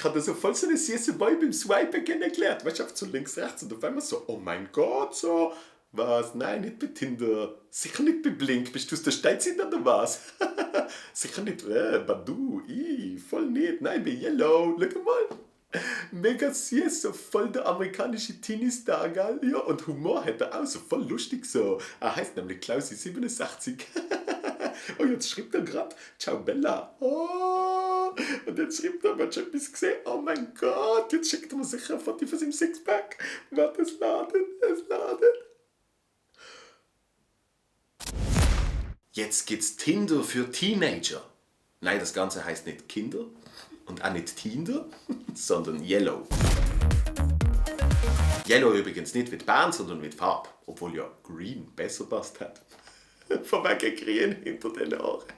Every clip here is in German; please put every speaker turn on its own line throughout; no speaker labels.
habe da so voll so eine süße Boy beim Swipen kennengelernt. Weißt du, einfach so links, rechts und auf einmal so, oh mein Gott, so. Was? Nein, nicht bei Tinder. Sicher nicht bei Blink. Bist du aus der Steinzeit oder was? Sicher nicht, Badu, voll nicht. Nein, bei Yellow. Schau mal. Mega süß, so voll der amerikanische Teenie-Star, gell? Ja, und Humor hat er auch, so voll lustig so. Er heißt nämlich Klausi87. Und jetzt schreibt er gerade, ciao Bella. Oh, und jetzt schreibt er, man hat schon etwas gesehen. Oh mein Gott, jetzt schickt er mir sicher ein Foto von seinem Sixpack. Warte, es ladet. Jetzt gibt's Tinder für Teenager. Nein, das Ganze heißt nicht Kinder und auch nicht Tinder, sondern Yellow. Yellow übrigens nicht wie die Band, sondern wie die Farbe, obwohl ja Green besser passt hat. Von wegen Grün hinter den Ohren.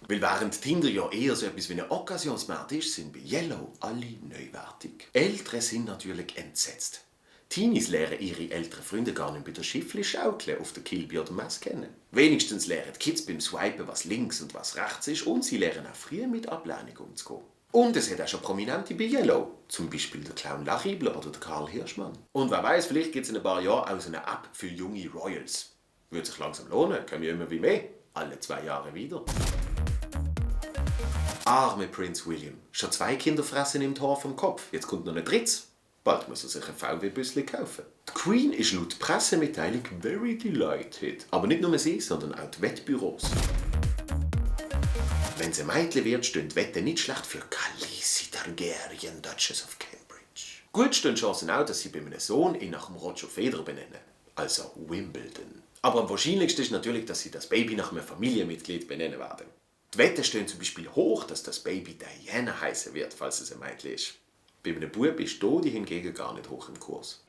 Weil während Tinder ja eher so etwas wie eine Occasionsmarkt ist, sind bei Yellow alle neuwertig. Ältere sind natürlich entsetzt. Teenies lernen ihre älteren Freunde gar nicht bei der Schiffli-Schaukel auf der Kilby oder Mess kennen. Wenigstens lernen Kids beim Swipen, was links und was rechts ist, und sie lernen auch früh mit Ablehnung umzugehen. Und es hat auch schon Prominente bei Yellow, zum Beispiel der Clown Lachibler oder der Karl Hirschmann. Und wer weiß, vielleicht gibt es in ein paar Jahren auch so eine App für junge Royals. Würde sich langsam lohnen, kommen ja immer wie mehr. Alle 2 Jahre wieder. Arme Prince William. Schon 2 Kinder fressen im Tor vom Kopf. Jetzt kommt noch ein drittes. Bald muss er sich ein VW-Büsschen kaufen. Die Queen ist laut Pressemitteilung very delighted. Aber nicht nur sie, sondern auch die Wettbüros. Wenn sie ein Mädchen wird, stehen die Wetten nicht schlecht für Khaleesi Targaryen, Duchess of Cambridge. Gut stehen Chancen auch, dass sie bei einem Sohn ihn nach dem Roger Federer benennen. Also Wimbledon. Aber am wahrscheinlichsten ist natürlich, dass sie das Baby nach einem Familienmitglied benennen werden. Die Wetten stehen zum Beispiel hoch, dass das Baby Diana heißen wird, falls es ein Mädchen ist. Bei einem Bub ist Dodi hingegen gar nicht hoch im Kurs.